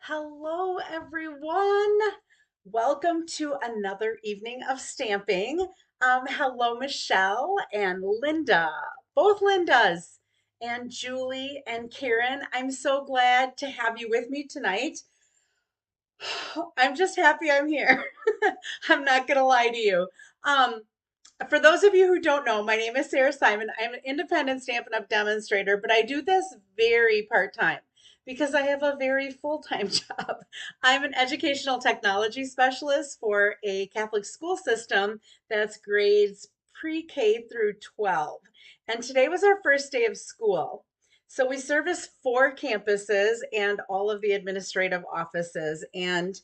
Hello, everyone. Welcome to another evening of stamping. Hello, Michelle and Linda, both Lindas, and Julie and Karen. I'm so glad to have you with me tonight. I'm just happy I'm here. I'm not going to lie to you. Um, for those of you who don't know, my name is Sarah Simon. I'm an independent Stampin' Up! Demonstrator, but I do this very part-time because I have a very full-time job. I'm an educational technology specialist for a Catholic school system that's grades pre-K through 12. And today was our first day of school. So we service four campuses and all of the administrative offices. And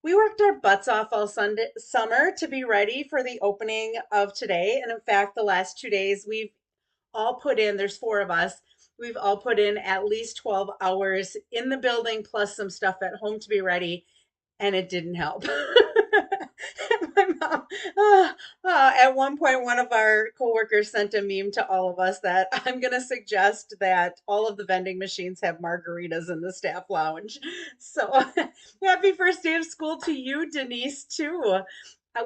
we worked our butts off all Sunday summer to be ready for the opening of today. And in fact, the last 2 days we've all put in, there's four of us, we've all put in at least 12 hours in the building plus some stuff at home to be ready, and it didn't help. My mom, at one point, one of our coworkers sent a meme to all of us that I'm going to suggest that all of the vending machines have margaritas in the staff lounge. So happy first day of school to you, Denise, too.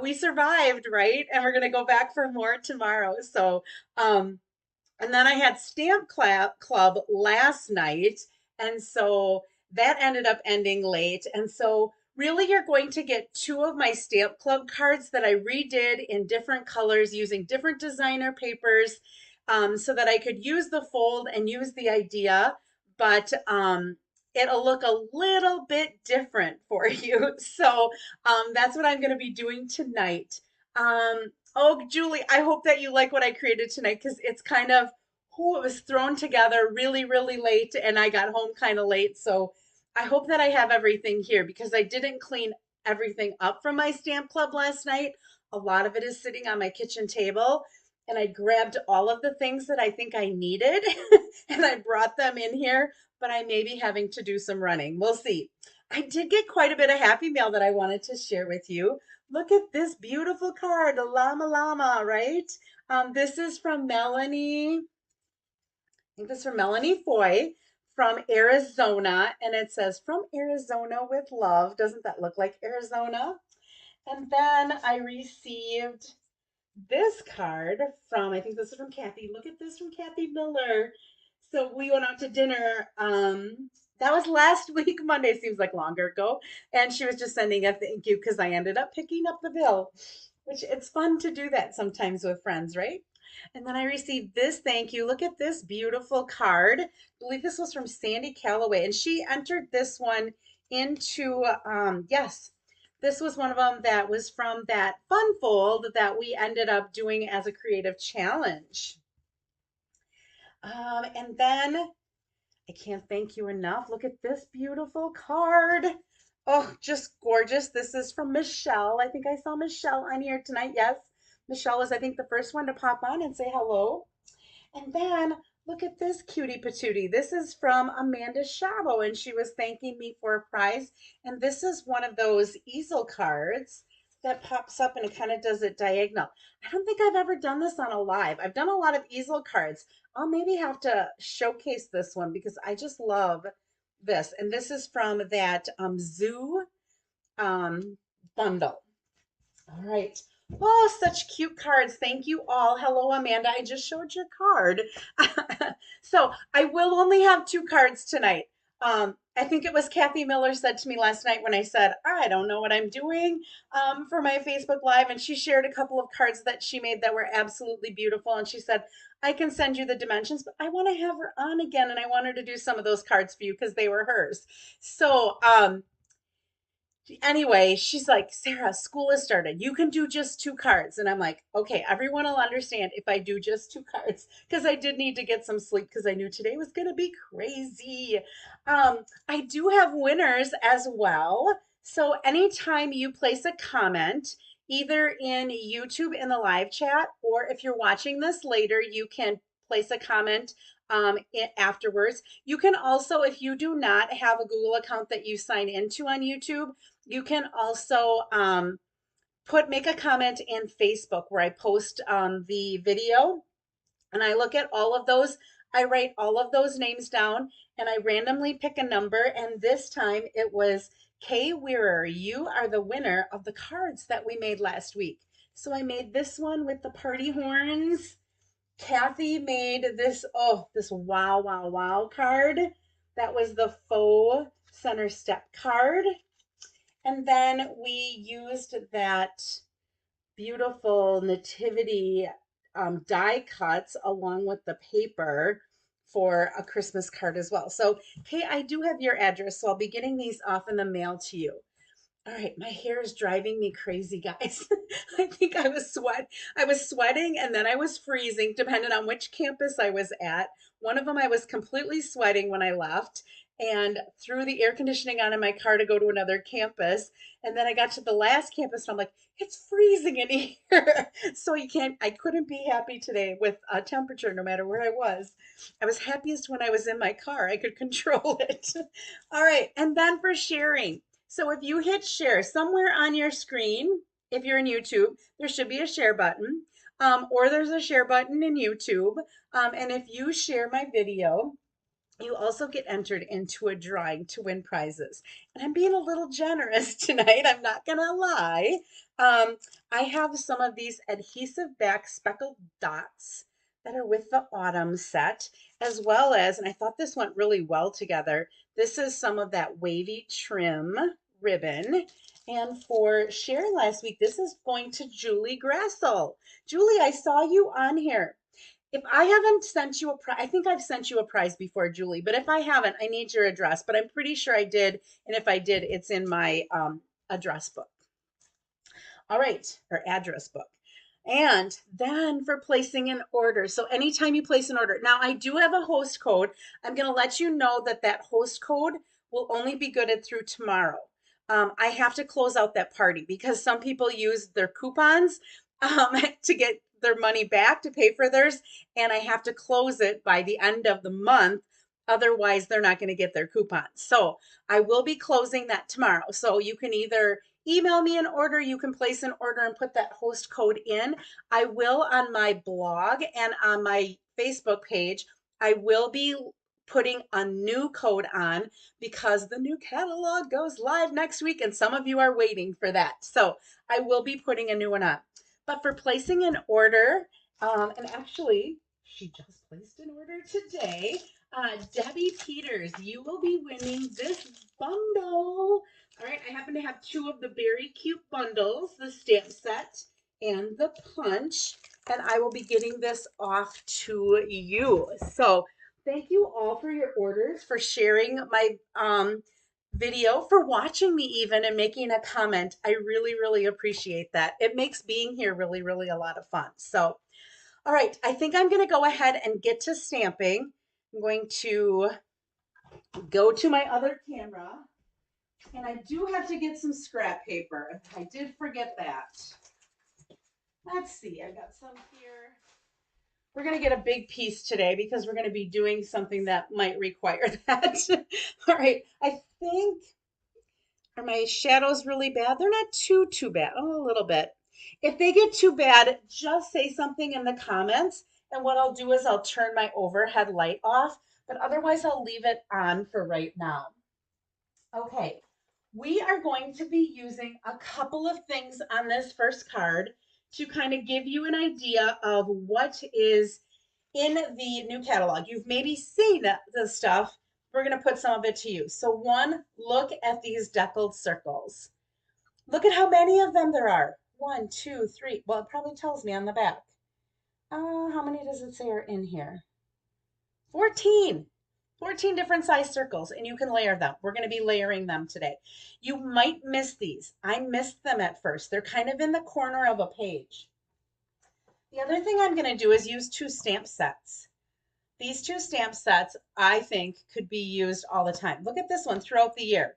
We survived, right? And we're going to go back for more tomorrow. So, and then I had club last night. And so that ended up ending late. And so really you're going to get two of my stamp club cards that I redid in different colors using different designer papers, so that I could use the fold and use the idea, but it'll look a little bit different for you. So that's what I'm going to be doing tonight. Oh, Julie, I hope that you like what I created tonight because it's kind of, oh, it was thrown together really, really late and I got home kind of late. So I hope that I have everything here because I didn't clean everything up from my stamp club last night. A lot of it is sitting on my kitchen table. And I grabbed all of the things that I think I needed and I brought them in here, but I may be having to do some running. We'll see. I did get quite a bit of Happy Mail that I wanted to share with you. Look at this beautiful card, a llama llama, right? This is from Melanie. I think this is from Melanie Foy from Arizona, and it says, "From Arizona with love." Doesn't that look like Arizona? And then I received this card from, I think this is from Kathy. Look at this from Kathy Miller. So we went out to dinner. That was last week, Monday, seems like longer ago. And she was just sending a thank you because I ended up picking up the bill, which it's fun to do that sometimes with friends, right? And then I received this thank you. Look at this beautiful card. I believe this was from Sandy Calloway, and she entered this one into, yes, this was one of them that was from that fun fold that we ended up doing as a creative challenge. And then I can't thank you enough. Look at this beautiful card. Oh, just gorgeous. This is from Michelle. I think I saw Michelle on here tonight. Yes, Michelle was, I think, the first one to pop on and say hello. And then look at this cutie patootie. This is from Amanda Shabo, and she was thanking me for a prize. And this is one of those easel cards that pops up and it kind of does it diagonal. I don't think I've ever done this on a live. I've done a lot of easel cards. I'll maybe have to showcase this one because I just love this. And this is from that zoo um, bundle. All right. Oh, such cute cards. Thank you all. Hello, Amanda. I just showed your card. So I will only have two cards tonight. I think it was Kathy Miller said to me last night when I said, I don't know what I'm doing for my Facebook Live. And she shared a couple of cards that she made that were absolutely beautiful. And she said, I can send you the dimensions, but I want to have her on again. And I want her to do some of those cards for you because they were hers. So, anyway, she's like, Sarah, school has started. You can do just two cards. And I'm like, okay, everyone will understand if I do just two cards because I did need to get some sleep because I knew today was going to be crazy. I do have winners as well. So anytime you place a comment, either in YouTube in the live chat, or if you're watching this later, you can place a comment afterwards. You can also, if you do not have a Google account that you sign into on YouTube, you can also make a comment in Facebook where I post the video and I look at all of those. I write all of those names down and I randomly pick a number. And this time it was Kay Wearer. You are the winner of the cards that we made last week. So I made this one with the party horns. Kathy made this, oh, this wow, wow, wow card. That was the faux center step card. And then we used that beautiful nativity die cuts along with the paper for a Christmas card as well. So, Kay, I do have your address, so I'll be getting these off in the mail to you. All right, my hair is driving me crazy, guys. I think I was sweating and then I was freezing, depending on which campus I was at. One of them I was completely sweating when I left and threw the air conditioning on in my car to go to another campus. And then I got to the last campus and I'm like, it's freezing in here. So I couldn't be happy today with a temperature no matter where I was. I was happiest when I was in my car. I could control it. All right, and then for sharing. So if you hit share somewhere on your screen, if you're in YouTube, there should be a share button, or there's a share button in YouTube. And if you share my video, you also get entered into a drawing to win prizes. And I'm being a little generous tonight, I'm not gonna lie. Um, I have some of these adhesive back speckled dots that are with the autumn set, as well as, and I thought this went really well together, this is some of that wavy trim ribbon. And for share last week, this is going to Julie Grassel. Julie, I saw you on here. If I haven't sent you a prize, I think I've sent you a prize before, Julie, but if I haven't, I need your address. But I'm pretty sure I did. And if I did, it's in my address book. All right, or address book. And then for placing an order. So anytime you place an order, now I do have a host code. I'm going to let you know that that host code will only be good through tomorrow. I have to close out that party because some people use their coupons to get their money back to pay for theirs, and I have to close it by the end of the month. Otherwise, they're not going to get their coupons. So I will be closing that tomorrow. So you can either email me an order, you can place an order and put that host code in. I will on my blog and on my Facebook page, I will be putting a new code on because the new catalog goes live next week and some of you are waiting for that. So I will be putting a new one on. But for placing an order, and actually, she just placed an order today. Debbie Peters, you will be winning this bundle. All right, I happen to have two of the very cute bundles, the stamp set and the punch, and I will be getting this off to you. So thank you all for your orders, for sharing my video, for watching me even and making a comment. I really, really appreciate that. It makes being here really, really a lot of fun. So, all right, I think I'm going to go ahead and get to stamping. I'm going to go to my other camera. And I do have to get some scrap paper. I did forget that. Let's see, I got some here. We're going to get a big piece today because we're going to be doing something that might require that. All right, I think, are my shadows really bad? They're not too bad. Oh, a little bit. If they get too bad, just say something in the comments. And what I'll do is I'll turn my overhead light off, but otherwise I'll leave it on for right now. Okay, we are going to be using a couple of things on this first card to kind of give you an idea of what is in the new catalog. You've maybe seen the stuff. We're going to put some of it to use. So one, look at these deckled circles. Look at how many of them there are. 1, 2, 3. Well, it probably tells me on the back. How many does it say are in here? 14. 14 different size circles, and you can layer them. We're going to be layering them today. You might miss these. I missed them at first. They're kind of in the corner of a page. The other thing I'm going to do is use two stamp sets. These two stamp sets, I think, could be used all the time. Look at this one throughout the year.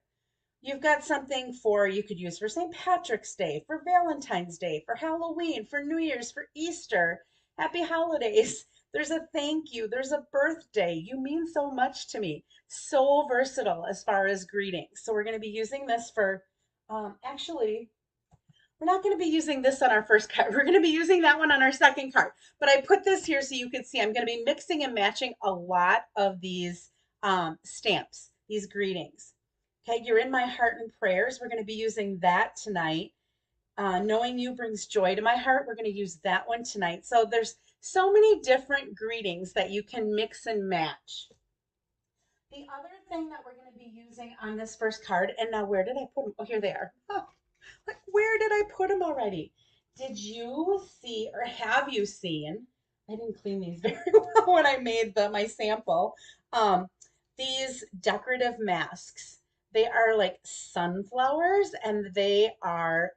You've got something for, you could use for St. Patrick's Day, for Valentine's Day, for Halloween, for New Year's, for Easter. Happy holidays. There's a thank you. There's a birthday. You mean so much to me. So versatile as far as greetings. So we're going to be using this for, actually, we're not going to be using this on our first card. We're going to be using that one on our second card. But I put this here so you can see I'm going to be mixing and matching a lot of these stamps, these greetings. Okay, you're in my heart and prayers. We're going to be using that tonight. Knowing you brings joy to my heart. We're going to use that one tonight. So there's so many different greetings that you can mix and match. The other thing that we're going to be using on this first card, and now where did I put them? Oh, here they are. Oh, like, where did I put them already? Did you see or have you seen? I didn't clean these very well when I made my sample. Um, these decorative masks. They are like sunflowers and they are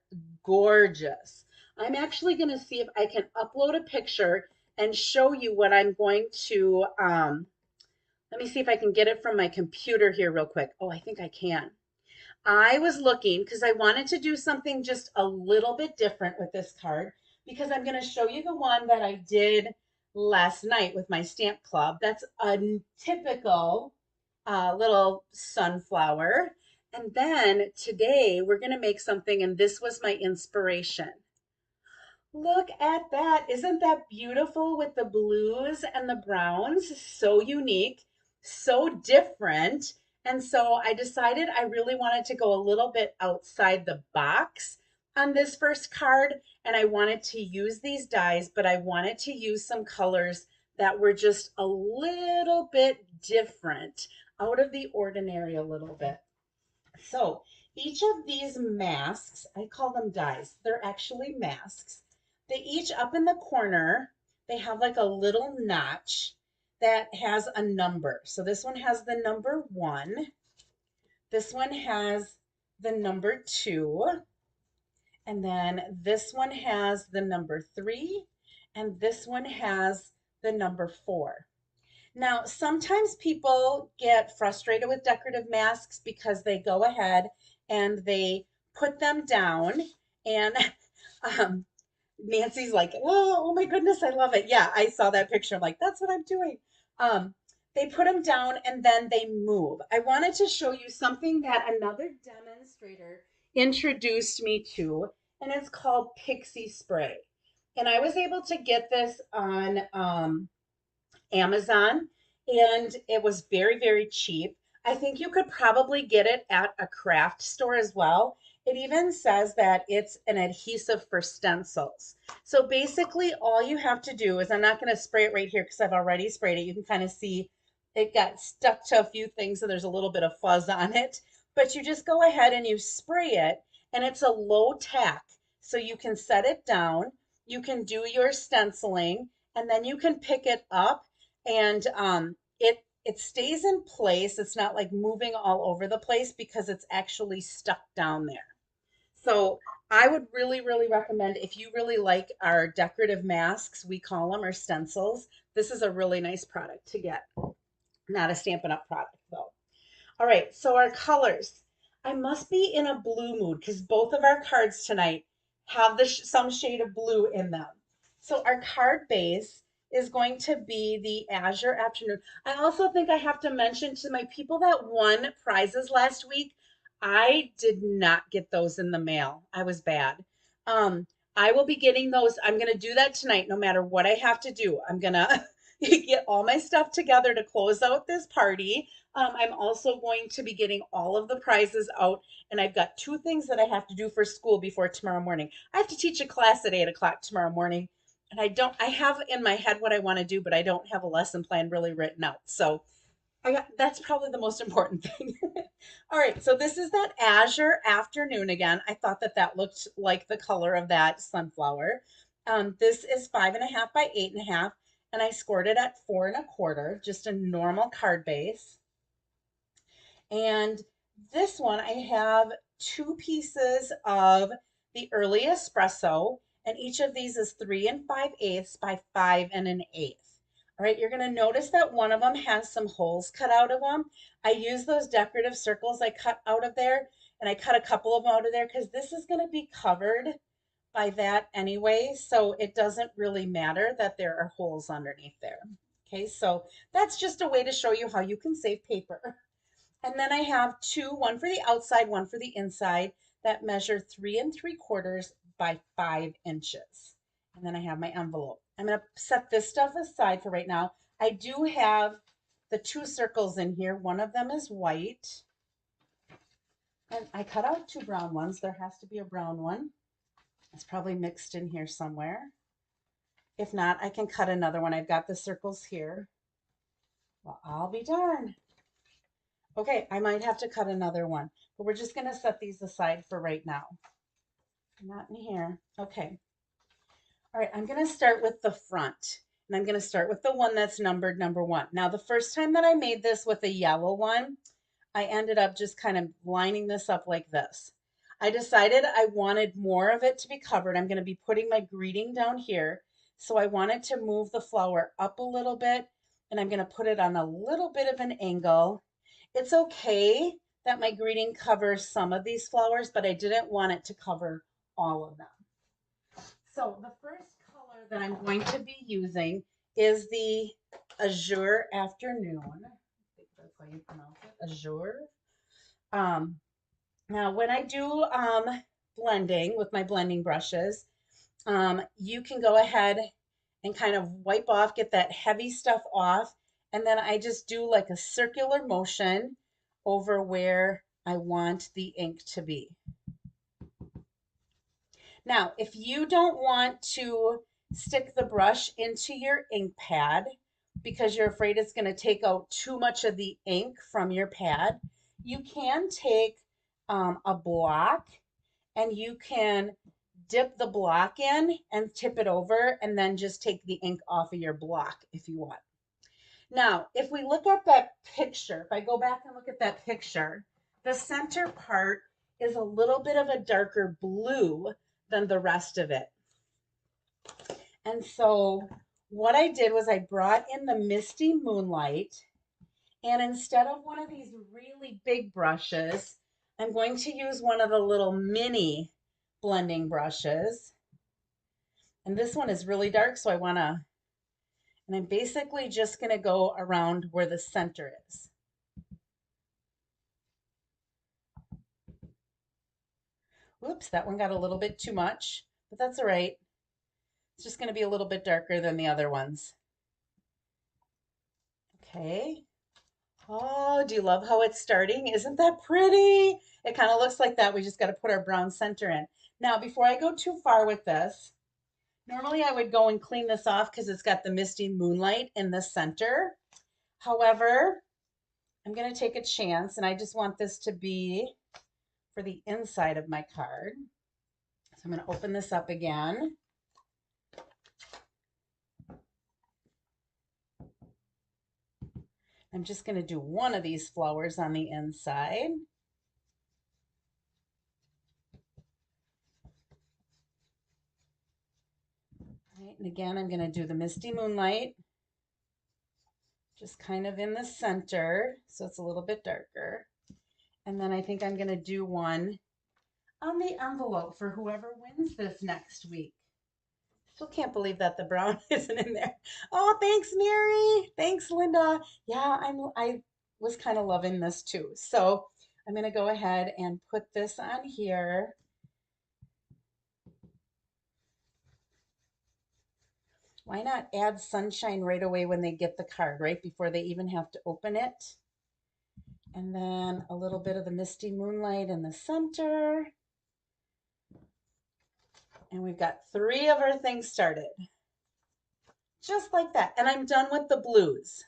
gorgeous. I'm actually going to see if I can upload a picture and show you what I'm going to. Let me see if I can get it from my computer here real quick. Oh, I think I can. I was looking because I wanted to do something just a little bit different with this card because I'm going to show you the one that I did last night with my stamp club. That's a typical little sunflower. And then today we're going to make something, and this was my inspiration. Look at that. Isn't that beautiful with the blues and the browns? So unique, so different. And so I decided I really wanted to go a little bit outside the box on this first card. And I wanted to use these dies, but I wanted to use some colors that were just a little bit different, out of the ordinary a little bit. So each of these masks, I call them dies, they're actually masks. They each up in the corner, they have like a little notch that has a number. So this one has the number 1. This one has the number 2. And then this one has the number 3. And this one has the number 4. Now, sometimes people get frustrated with decorative masks because they go ahead and they put them down and um, Nancy's like, oh my goodness, I love it. Yeah, I saw that picture. I'm like, that's what I'm doing. Um, they put them down and then they move. I wanted to show you something that another demonstrator introduced me to, and it's called Pixie Spray. And I was able to get this on Amazon, and it was very, very cheap. I think you could probably get it at a craft store as well. It even says that it's an adhesive for stencils. So basically, all you have to do is, I'm not going to spray it right here because I've already sprayed it. You can kind of see it got stuck to a few things, so there's a little bit of fuzz on it. But you just go ahead and you spray it, and it's a low tack. So you can set it down, you can do your stenciling, and then you can pick it up and it stays in place. It's not like moving all over the place because it's actually stuck down there. So I would really, really recommend if you really like our decorative masks, we call them, or stencils. This is a really nice product to get. Not a Stampin' Up product though. All right, so our colors. I must be in a blue mood because both of our cards tonight have some shade of blue in them. So our card base is going to be the Azure Afternoon. I also think I have to mention to my people that won prizes last week, I did not get those in the mail. I was bad. Um, I will be getting those. I'm going to do that tonight, no matter what I have to do. I'm going to get all my stuff together to close out this party. I'm also going to be getting all of the prizes out, and I've got 2 things that I have to do for school before tomorrow morning. I have to teach a class at 8 o'clock tomorrow morning, and I have in my head what I want to do, but I don't have a lesson plan really written out. So that's probably the most important thing. All right, so this is that Azure Afternoon again. I thought that that looked like the color of that sunflower. This is 5.5 by 8.5, and I scored it at 4.25, just a normal card base. And this one, I have 2 pieces of the early espresso, and each of these is 3 5/8 by 5 1/8. All right, you're going to notice that one of them has some holes cut out of them. I use those decorative circles I cut out of there, and I cut a couple of them out of there because this is going to be covered by that anyway, so it doesn't really matter that there are holes underneath there. Okay, so that's just a way to show you how you can save paper. And then I have 2, one for the outside, one for the inside, that measure 3 3/4 by 5 inches. And then I have my envelope. I'm going to set this stuff aside for right now. I do have the 2 circles in here. One of them is white. And I cut out 2 brown ones. There has to be a brown one. It's probably mixed in here somewhere. If not, I can cut another one. I've got the circles here. Well, I'll be darned. Okay, I might have to cut another one, but we're just going to set these aside for right now. Not in here. Okay. All right, I'm going to start with the front, and I'm going to start with the one that's numbered number 1. Now, the first time that I made this with a yellow one, I ended up just kind of lining this up like this. I decided I wanted more of it to be covered. I'm going to be putting my greeting down here. So I wanted to move the flower up a little bit, and I'm going to put it on a little bit of an angle. It's okay that my greeting covers some of these flowers, but I didn't want it to cover all of them. So the first color that I'm going to be using is the Azure Afternoon. I think that's how you pronounce it, Azure. Now, when I do blending with my blending brushes, you can go ahead and kind of wipe off, get that heavy stuff off, and then I just do like a circular motion over where I want the ink to be. Now, if you don't want to stick the brush into your ink pad because you're afraid it's going to take out too much of the ink from your pad, you can take a block and you can dip the block in and tip it over and then just take the ink off of your block if you want. Now, if we look at that picture, if I go back and look at that picture, the center part is a little bit of a darker blue than the rest of it. And so what I did was I brought in the Misty Moonlight, and instead of one of these really big brushes, I'm going to use one of the little mini blending brushes. And this one is really dark, so and I'm basically just going to go around where the center is. Whoops, that one got a little bit too much, but that's all right. It's just going to be a little bit darker than the other ones. Okay. Oh, do you love how it's starting? Isn't that pretty? It kind of looks like that. We just got to put our brown center in. Now, before I go too far with this, normally I would go and clean this off because it's got the Misty Moonlight in the center. However, I'm going to take a chance, and I just want this to be for the inside of my card. So I'm going to open this up again. I'm just going to do one of these flowers on the inside. All right, and again, I'm going to do the Misty Moonlight, just kind of in the center, so it's a little bit darker. And then I think I'm going to do one on the envelope for whoever wins this next week. Still can't believe that the brown isn't in there. Oh, thanks, Mary. Thanks, Linda. Yeah, I was kind of loving this too. So I'm going to go ahead and put this on here. Why not add sunshine right away when they get the card, right before they even have to open it? And then a little bit of the Misty Moonlight in the center. And we've got 3 of our things started. Just like that. And I'm done with the blues.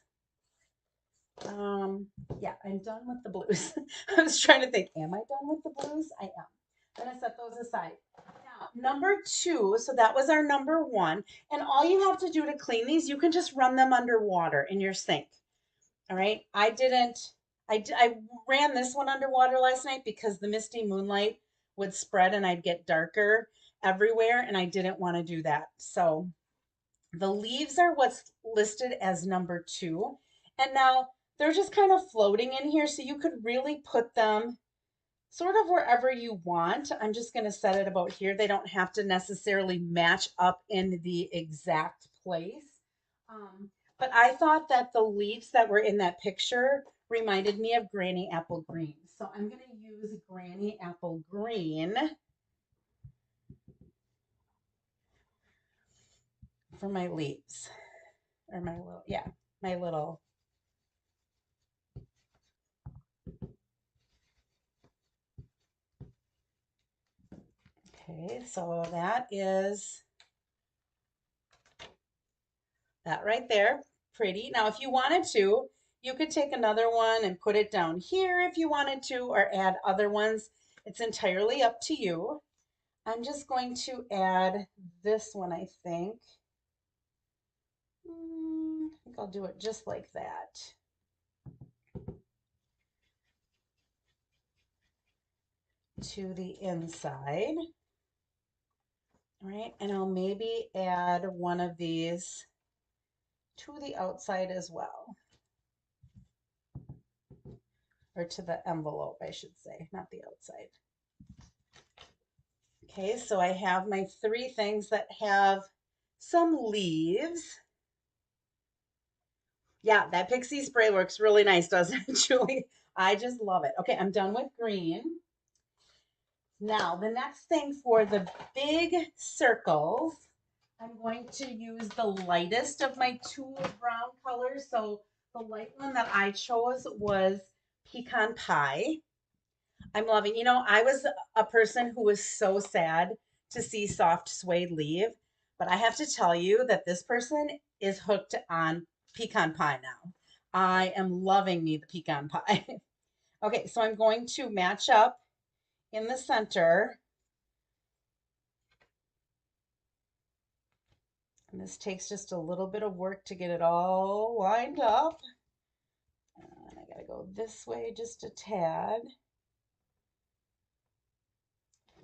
Yeah, I'm done with the blues. I was trying to think, am I done with the blues? I am. I'm going to set those aside. Now, number 2, so that was our number 1. And all you have to do to clean these, you can just run them under water in your sink. All right. I ran this one underwater last night because the Misty Moonlight would spread and I'd get darker everywhere, and I didn't want to do that. So the leaves are what's listed as number 2. And now they're just kind of floating in here, so you could really put them sort of wherever you want. I'm just going to set it about here. They don't have to necessarily match up in the exact place. But I thought that the leaves that were in that picture reminded me of Granny Apple Green. So I'm going to use Granny Apple Green for my leaves, or my little, yeah, my little. Okay, so that is that right there. Pretty. Now, if you wanted to, you could take another one and put it down here if you wanted to, or add other ones. It's entirely up to you. I'm just going to add this one, I think. I think I'll do it just like that. To the inside. All right, and I'll maybe add one of these to the outside as well. Or to the envelope, I should say, not the outside. Okay, so I have my three things that have some leaves. Yeah, that pixie spray works really nice, doesn't it, Julie? I just love it. Okay, I'm done with green. Now, the next thing for the big circles, I'm going to use the lightest of my two brown colors. So the light one that I chose was pecan pie. I'm loving, I was a person who was so sad to see soft suede leave, but I have to tell you that this person is hooked on pecan pie now. I am loving me the pecan pie. Okay, so I'm going to match up in the center. And this takes just a little bit of work to get it all lined up. And I gotta go this way just a tad.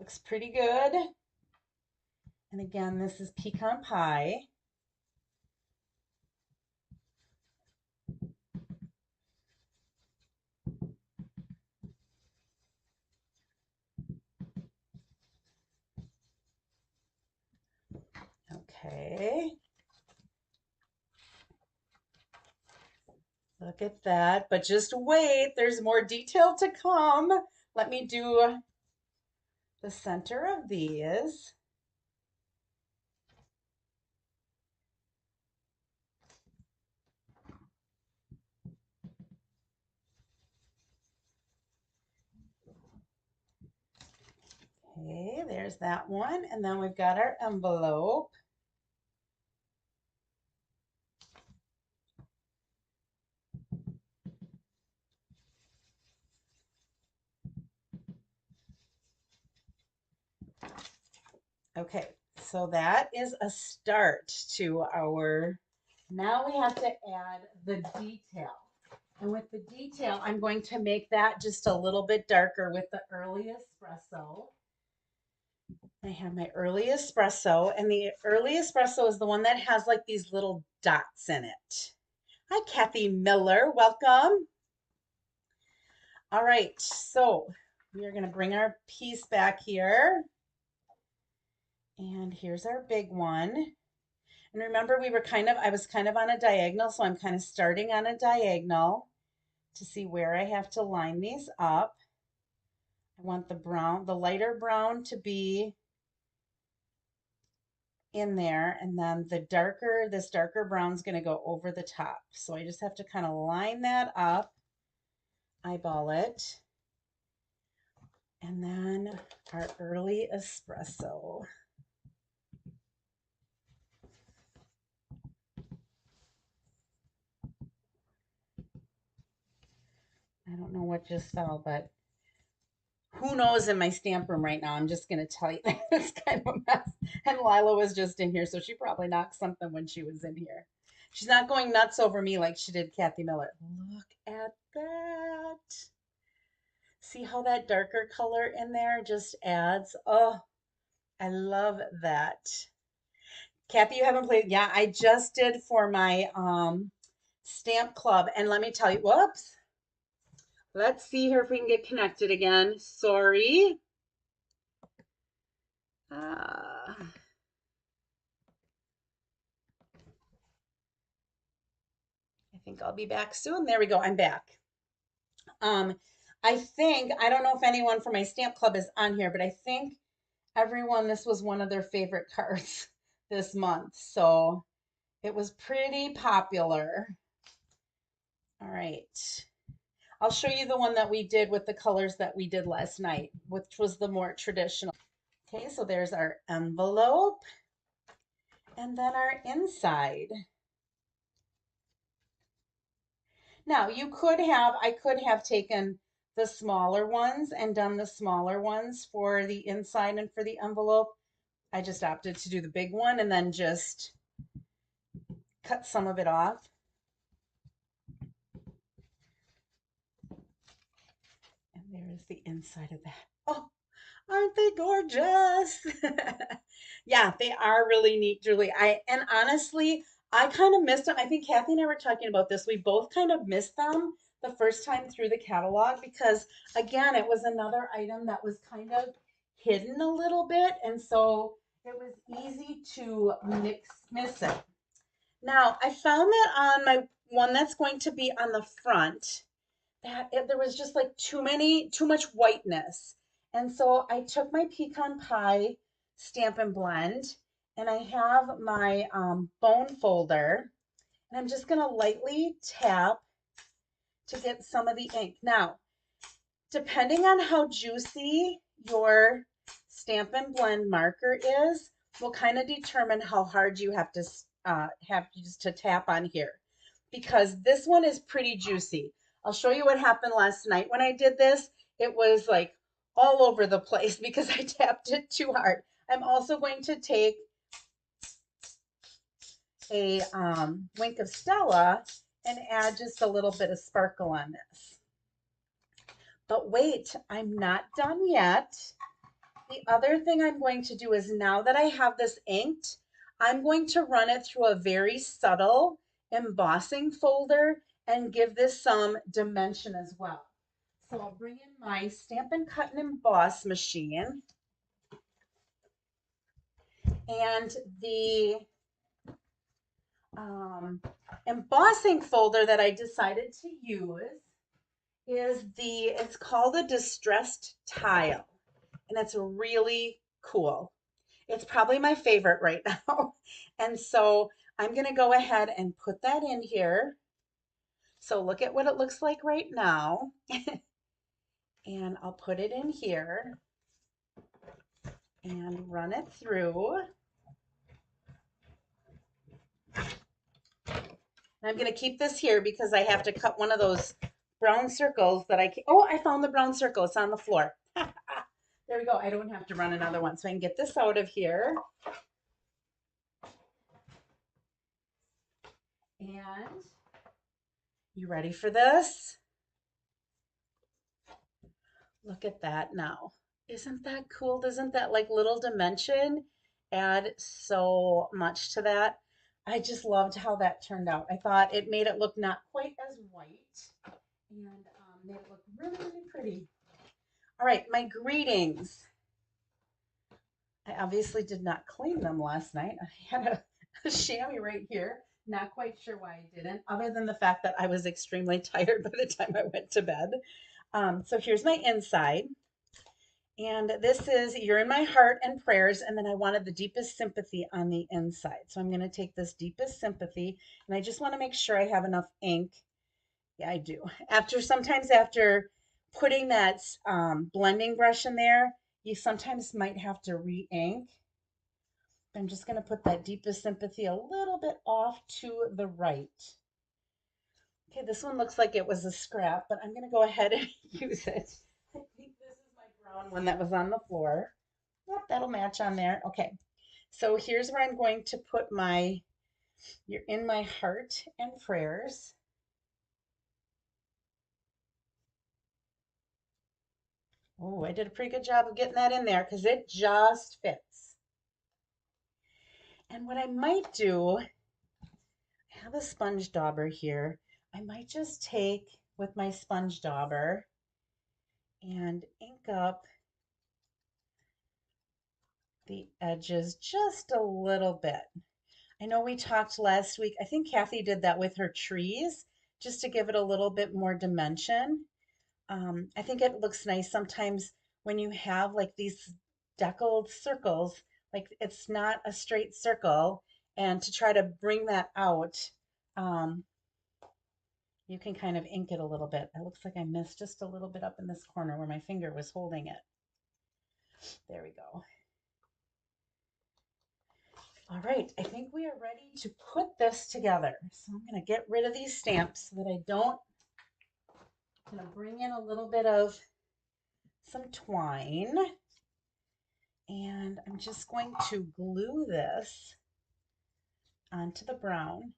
Looks pretty good. And again, this is pecan pie. Okay. Look at that. But just wait, there's more detail to come. Let me do the center of these. Okay, there's that one. And then we've got our envelope. Okay, so that is a start to our, now we have to add the detail. And with the detail, I'm going to make that just a little bit darker with the early espresso. I have my early espresso, and the early espresso is the one that has like these little dots in it. Hi, Kathy Miller. Welcome. All right, so we are going to bring our piece back here. And here's our big one. And remember, I was kind of on a diagonal, so I'm kind of starting on a diagonal to see where I have to line these up. I want the lighter brown to be in there, and then this darker brown is going to go over the top. So I just have to kind of line that up, eyeball it, and then our early espresso. I don't know what just fell, but who knows in my stamp room right now. I'm just going to tell you that it's kind of a mess. And Lila was just in here, so she probably knocked something when she was in here. She's not going nuts over me like she did Kathy Miller. Look at that. See how that darker color in there just adds? Oh, I love that. Kathy, you haven't played? Yeah, I just did for my stamp club. And let me tell you, whoops. Let's see here if we can get connected again. Sorry. I think I'll be back soon. There we go. I'm back. Um, I don't know if anyone from my stamp club is on here, but I think everyone, this was one of their favorite cards. this month. So it was pretty popular. All right. I'll show you the one that we did with the colors that we did last night, which was the more traditional. Okay, so there's our envelope and then our inside. Now I could have taken the smaller ones and done the smaller ones for the inside and for the envelope. I just opted to do the big one and then just cut some of it off. And there's the inside of that. Oh, aren't they gorgeous? Yeah, they are really neat, Julie. And honestly, I kind of missed them. I think Kathy and I were talking about this. We both kind of missed them the first time through the catalog because again, it was another item that was kind of hidden a little bit, and so it was easy to miss it. Now, I found that on my one that's going to be on the front there was just like too much whiteness. And so I took my pecan pie stamp and blend, and I have my bone folder, and I'm just gonna lightly tap to get some of the ink. Now, depending on how juicy your stamp and blend marker is, will kind of determine how hard you have just to tap on here, because this one is pretty juicy. I'll show you what happened last night when I did this. It was like all over the place because I tapped it too hard. I'm also going to take a wink of Stella and add just a little bit of sparkle on this. But wait, I'm not done yet. The other thing I'm going to do is, now that I have this inked, I'm going to run it through a very subtle embossing folder and give this some dimension as well. So I'll bring in my Stampin' Cut and Emboss machine, and the embossing folder that I decided to use it's called a Distressed Tile, and it's really cool. It's probably my favorite right now. And so I'm going to go ahead and put that in here. So look at what it looks like right now. And I'll put it in here and run it through. And I'm going to keep this here because I have to cut one of those brown circles that oh, I found the brown circle. It's on the floor. There we go. I don't have to run another one. So I can get this out of here. And you ready for this? Look at that now. Isn't that cool? Doesn't that like little dimension add so much to that? I just loved how that turned out. I thought it made it look not quite as white, and made it look really, really pretty. All right, my greetings. I obviously did not clean them last night. I had a chamois right here. Not quite sure why I didn't, other than the fact that I was extremely tired by the time I went to bed. So here's my inside. And this is You're in My Heart and Prayers. And then I wanted the deepest sympathy on the inside. So I'm going to take this deepest sympathy, and I just want to make sure I have enough ink. Yeah, I do. Sometimes after putting that blending brush in there, you sometimes might have to re-ink. I'm just going to put that deepest sympathy a little bit off to the right. Okay, this one looks like it was a scrap, but I'm going to go ahead and use it. I think this is my brown one that was on the floor. Yep, that'll match on there. Okay, so here's where I'm going to put my You're in My Heart and Prayers. Oh, I did a pretty good job of getting that in there because it just fits. And what I might do, I have a sponge dauber here. I might just take with my sponge dauber and ink up the edges just a little bit. I know we talked last week, I think Kathy did that with her trees just to give it a little bit more dimension. I think it looks nice sometimes when you have like these deckled circles, Like it's not a straight circle. And to try to bring that out, um, you can kind of ink it a little bit. It looks like I missed just a little bit up in this corner where my finger was holding it. There we go. All right, I think we are ready to put this together. So I'm going to get rid of these stamps so that I don't. I'm going to bring in a little bit of some twine, and I'm just going to glue this onto the brown.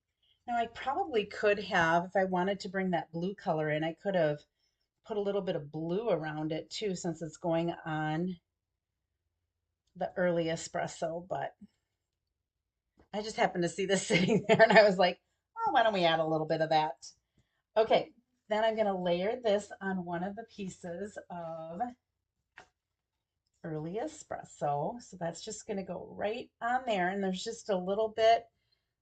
Now I probably could have, if I wanted to bring that blue color in, I could have put a little bit of blue around it too, since it's going on the early espresso, but I just happened to see this sitting there and I was like, oh, why don't we add a little bit of that? Okay, then I'm going to layer this on one of the pieces of early espresso. So that's just going to go right on there. And there's just a little bit,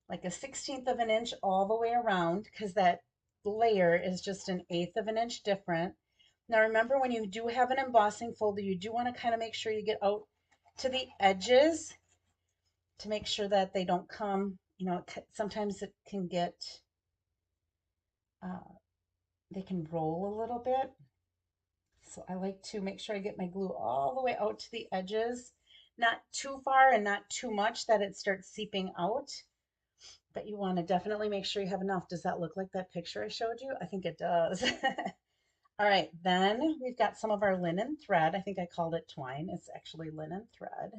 like a 1/16 of an inch all the way around, because that layer is just an 1/8 of an inch different. Now remember, when you do have an embossing folder, you do want to kind of make sure you get out to the edges to make sure that they don't come, sometimes it can get, uh, they can roll a little bit. So I like to make sure I get my glue all the way out to the edges, not too far and not too much that it starts seeping out. But you want to definitely make sure you have enough. Does that look like that picture I showed you? I think it does. All right, then we've got some of our linen thread. I think I called it twine. It's actually linen thread.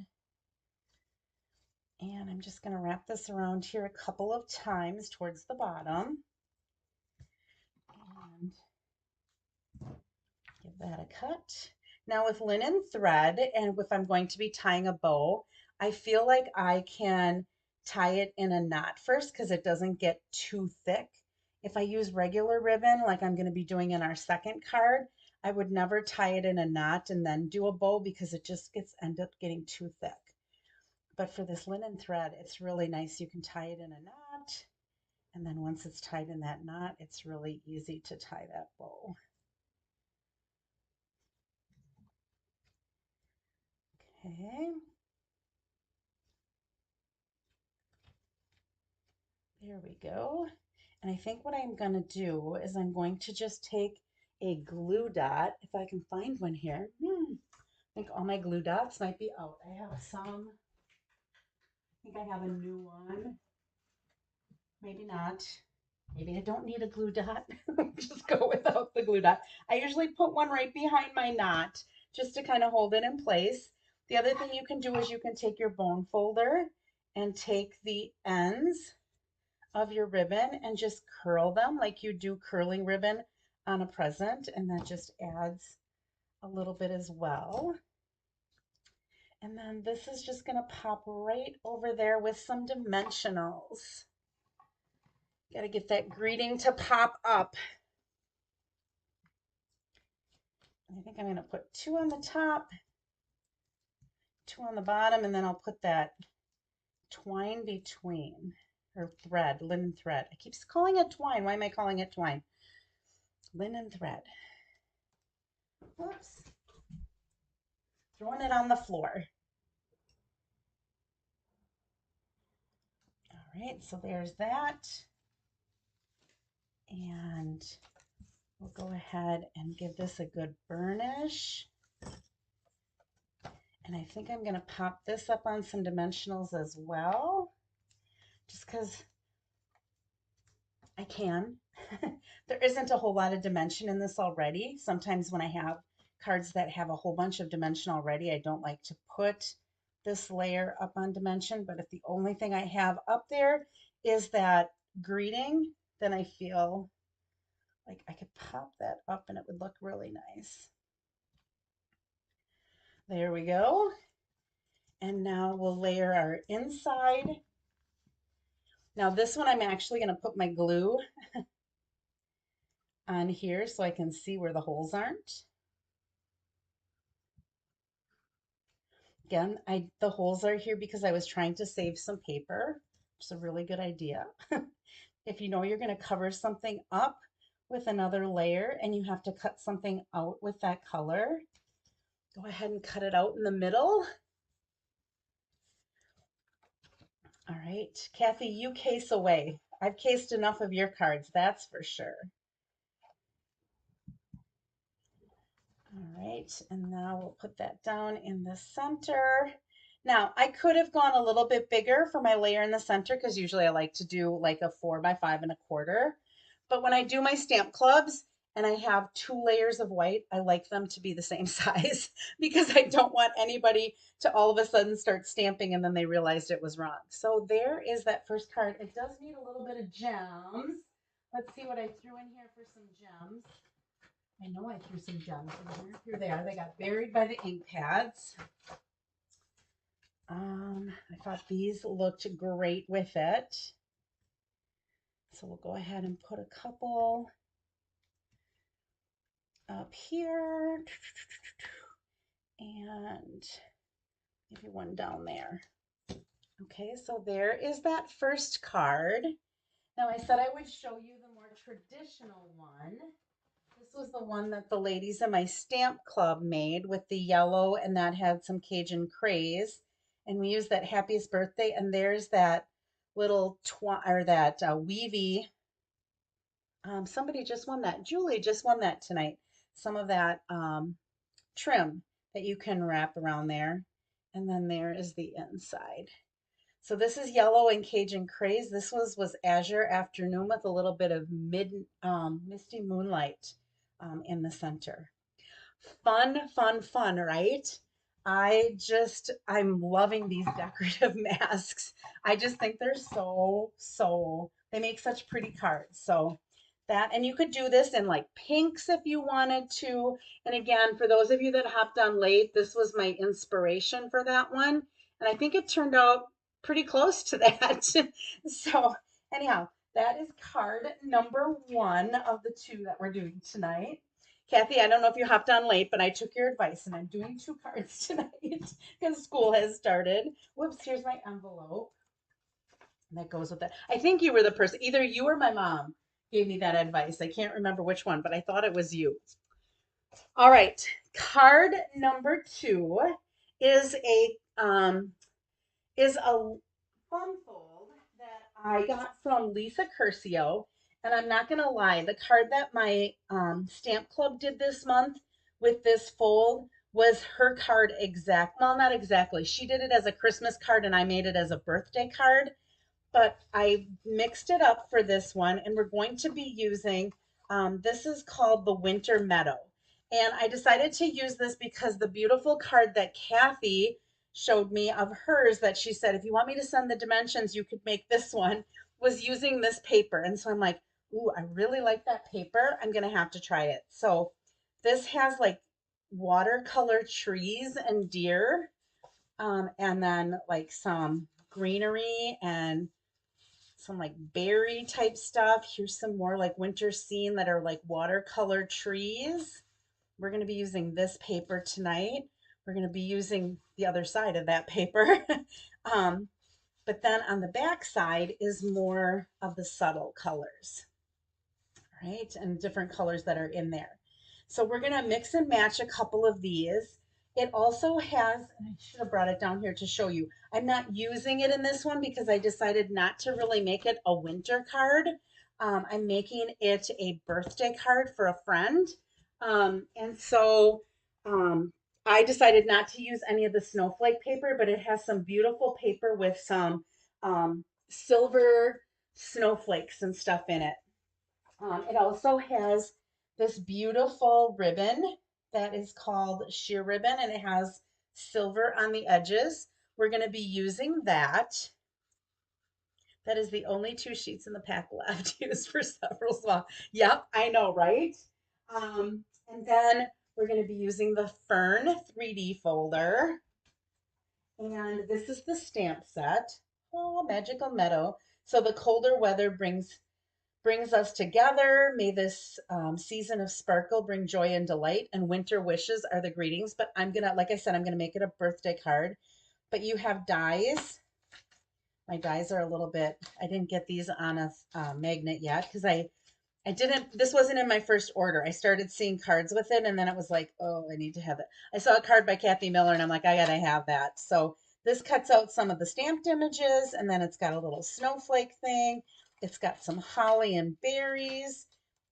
And I'm just going to wrap this around here a couple of times towards the bottom. And give that a cut. Now with linen thread, and if I'm going to be tying a bow, I feel like I can tie it in a knot first because it doesn't get too thick. If I use regular ribbon, like I'm going to be doing in our second card, I would never tie it in a knot and then do a bow because it just end up getting too thick. But for this linen thread, it's really nice. You can tie it in a knot, and then once it's tied in that knot, it's really easy to tie that bow. Okay. There we go. And I think what I'm going to do is I'm going to just take a glue dot, if I can find one here. I think all my glue dots might be out. I have some. I think I have a new one. Maybe not. Maybe I don't need a glue dot. Just go without the glue dot. I usually put one right behind my knot just to kind of hold it in place. The other thing you can do is you can take your bone folder and take the ends of your ribbon and just curl them like you do curling ribbon on a present, and that just adds a little bit as well. And then this is just going to pop right over there with some dimensionals. Got to get that greeting to pop up. I think I'm going to put 2 on the top, 2 on the bottom, and then I'll put that twine between, or thread, linen thread. I keep calling it twine. Why am I calling it twine? Linen thread. Whoops. Throwing it on the floor. All right, so there's that. And we'll go ahead and give this a good burnish. And I think I'm going to pop this up on some dimensionals as well, just because I can. There isn't a whole lot of dimension in this already. Sometimes when I have cards that have a whole bunch of dimension already, I don't like to put this layer up on dimension. But if the only thing I have up there is that greeting, then I feel like I could pop that up and it would look really nice. There we go. And now we'll layer our inside. Now this one I'm actually going to put my glue on here so I can see where the holes aren't. Again, the holes are here because I was trying to save some paper, which is a really good idea. If you know you're going to cover something up with another layer and you have to cut something out with that color, go ahead and cut it out in the middle. All right, Kathy, you case away. I've cased enough of your cards, that's for sure. All right, and now we'll put that down in the center. Now, I could have gone a little bit bigger for my layer in the center because usually I like to do like a 4 by 5 1/4. But when I do my stamp clubs and I have 2 layers of white, I like them to be the same size because I don't want anybody to all of a sudden start stamping and then they realized it was wrong. So there is that first card. It does need a little bit of gems. Let's see what I threw in here for some gems. I know I threw some gems in here. Here they are. They got buried by the ink pads. I thought these looked great with it. So we'll go ahead and put a couple up here and maybe one down there. Okay, so there is that first card. Now I said I would show you the more traditional one. This was the one that the ladies in my stamp club made with the yellow, and that had some Cajun craze. And we used that happiest birthday, and there's that little or that weavy. Somebody just won that. Julie just won that tonight. Some of that trim that you can wrap around there. And then there is the inside. So this is yellow and Cajun craze. This was Azure Afternoon with a little bit of misty moonlight in the center. Fun, fun, fun, right? I'm loving these decorative masks. I just think they're they make such pretty cards. So that, and you could do this in like pinks if you wanted to. And again, for those of you that hopped on late, this was my inspiration for that one. And I think it turned out pretty close to that. So anyhow, that is card number 1 of the 2 that we're doing tonight. Kathy, I don't know if you hopped on late, but I took your advice and I'm doing 2 cards tonight because school has started. Whoops, here's my envelope. And that goes with that. I think you were the person, either you or my mom gave me that advice. I can't remember which one, but I thought it was you. All right, card number 2 is a fun fold that I got from Lisa Curcio. And I'm not going to lie, the card that my stamp club did this month with this fold was her card well, not exactly. She did it as a Christmas card and I made it as a birthday card, but I mixed it up for this one and we're going to be using, this is called the Winter Meadow. And I decided to use this because the beautiful card that Kathy showed me of hers that she said, if you want me to send the dimensions, you could make this one, was using this paper. And so I'm like, ooh, I really like that paper. I'm going to have to try it. So this has like watercolor trees and deer, and then like some greenery and some like berry type stuff. Here's some more like winter scene that are like watercolor trees. We're going to be using this paper tonight. We're going to be using the other side of that paper. But then on the back side is more of the subtle colors, right? And different colors that are in there. So we're going to mix and match a couple of these. It also has, and I should have brought it down here to show you. I'm not using it in this one because I decided not to really make it a winter card. I'm making it a birthday card for a friend. And so I decided not to use any of the snowflake paper, but it has some beautiful paper with some silver snowflakes and stuff in it. It also has this beautiful ribbon that is called sheer ribbon, and it has silver on the edges. We're going to be using that. That is the only 2 sheets in the pack left, used for several small. Yep, I know, right? And then we're going to be using the Fern 3D folder. And this is the stamp set. Oh, Magical Meadow. So the colder weather brings us together. May this season of sparkle bring joy and delight, and winter wishes are the greetings. But I'm gonna, like I said, I'm gonna make it a birthday card. But you have dies. My dies are a little bit, I didn't get these on a magnet yet because I didn't, this wasn't in my first order. I started seeing cards with it and then it was like, oh, I need to have it. I saw a card by Kathy Miller and I'm like, I gotta have that. So This cuts out some of the stamped images, and then it's got a little snowflake thing. It's got some holly and berries,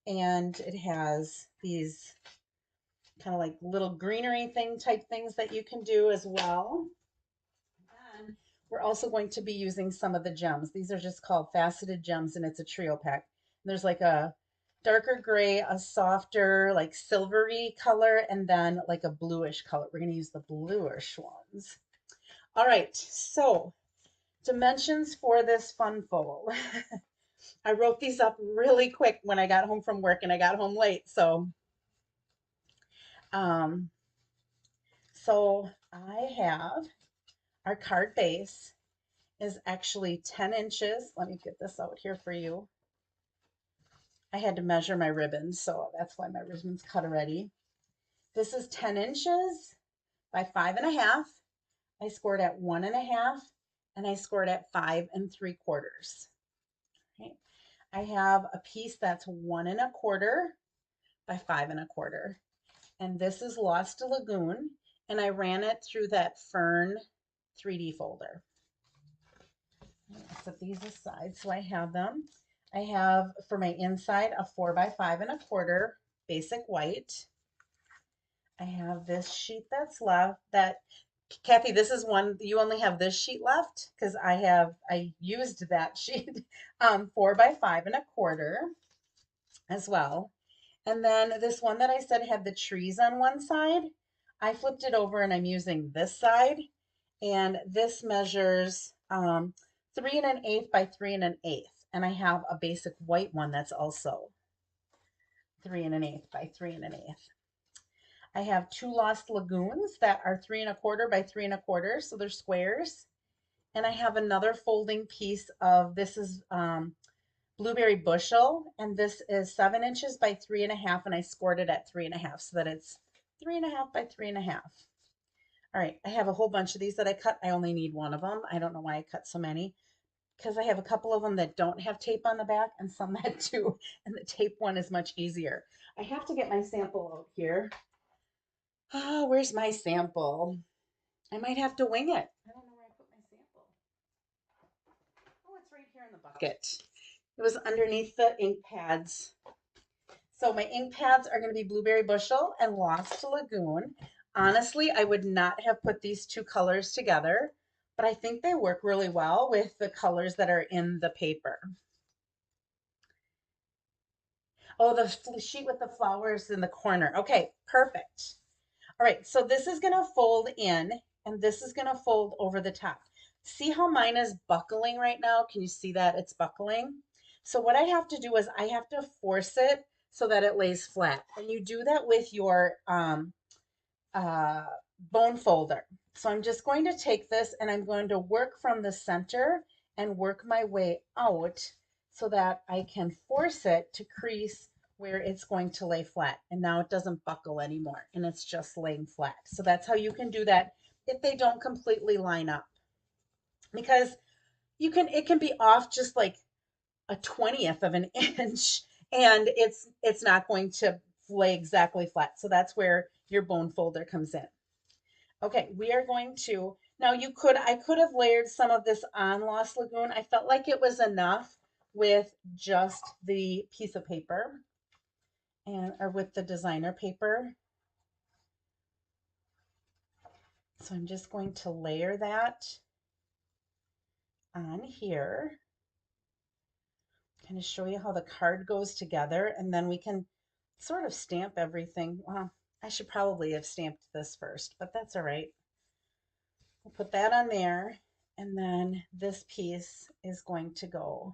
and it has these kind of like little greenery thing type things that you can do as well. And we're also going to be using some of the gems. These are just called faceted gems, and it's a trio pack. And there's like a darker gray, a softer, like silvery color, and then like a bluish color. We're going to use the bluish ones. All right, so dimensions for this fun fold. I wrote these up really quick when I got home from work and I got home late. Um, so I have our card base is actually 10 inches. Let me get this out here for you. I had to measure my ribbons, so that's why my ribbon's cut already. This is 10 inches by 5.5. I scored at 1.5, and I scored at 5 3/4. Right. I have a piece that's 1 1/4 by 5 1/4. And this is Lost Lagoon, and I ran it through that Fern 3D folder. Set these aside so I have them. I have for my inside a 4 by 5 1/4 basic white. I have this sheet that's left that Kathy, this is one you only have this sheet left because I used that sheet 4 by 5 1/4 as well. And then this one that I said had the trees on one side, I flipped it over and I'm using this side. And this measures 3 1/8 by 3 1/8. And I have a basic white one that's also 3 1/8 by 3 1/8. I have two Lost Lagoons that are 3 1/4 by 3 1/4, so they're squares. And I have another folding piece of this is blueberry bushel, and this is 7 inches by 3.5, and I scored it at 3.5 so that it's 3.5 by 3.5. All right, I have a whole bunch of these that I cut. I only need one of them. I don't know why I cut so many because I have a couple of them that don't have tape on the back and some that do, and the tape one is much easier. I have to get my sample out here. Oh, where's my sample? I might have to wing it. I don't know where I put my sample. Oh, it's right here in the bucket. It was underneath the ink pads. So my ink pads are going to be Blueberry Bushel and Lost Lagoon. Honestly, I would not have put these two colors together, but I think they work really well with the colors that are in the paper. Oh, the sheet with the flowers in the corner. Okay, perfect. All right, so this is going to fold in and this is going to fold over the top. See how mine is buckling right now? Can you see that it's buckling? So what I have to do is I have to force it so that it lays flat. And you do that with your uh, bone folder. So I'm just going to take this and I'm going to work from the center and work my way out so that I can force it to crease where it's going to lay flat. And now it doesn't buckle anymore and it's just laying flat. So that's how you can do that if they don't completely line up. Because it can be off just like a 20th of an inch and it's not going to lay exactly flat. So that's where your bone folder comes in. Okay, we are going to, now I could have layered some of this on Lost Lagoon. I felt like it was enough with just the piece of paper or with the designer paper. So I'm just going to layer that on here. Kind of show you how the card goes together and then we can sort of stamp everything. Well, I should probably have stamped this first, but that's all right. We'll put that on there and then this piece is going to go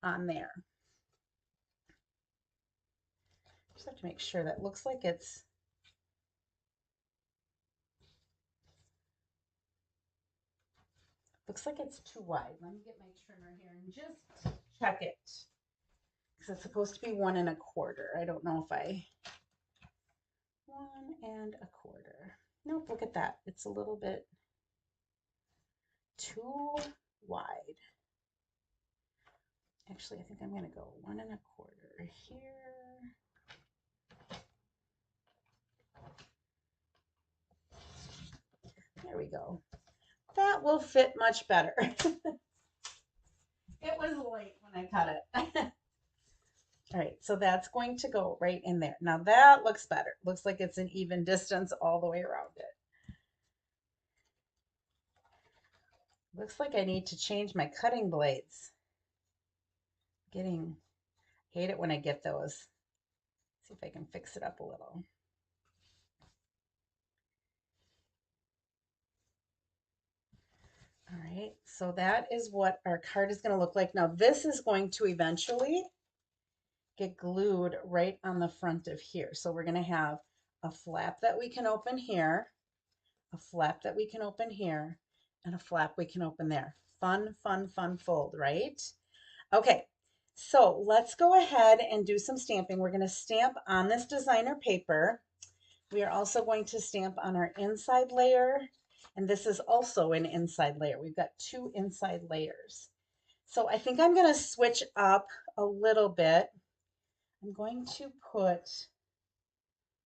on there. Just have to make sure that looks like it's too wide. Let me get my trimmer here and just check it. Because it's supposed to be 1 1/4. I don't know if 1 1/4. Nope, look at that. It's a little bit too wide. Actually, I think I'm going to go 1 1/4 here. There we go. that will fit much better. It was late when I cut it. All right, so that's going to go right in there. Now that looks better. Looks like it's an even distance all the way around it. Looks like I need to change my cutting blades. Hate it when I get those. See if I can fix it up a little. All right, so that is what our card is going to look like. Now this is going to eventually get glued right on the front of here. So we're going to have a flap that we can open here, a flap that we can open here, and a flap we can open there. Fun, fun, fun fold, right? Okay, so let's go ahead and do some stamping. We're going to stamp on this designer paper. We are also going to stamp on our inside layer, and this is also an inside layer. We've got two inside layers. So I think I'm going to switch up a little bit. I'm going to put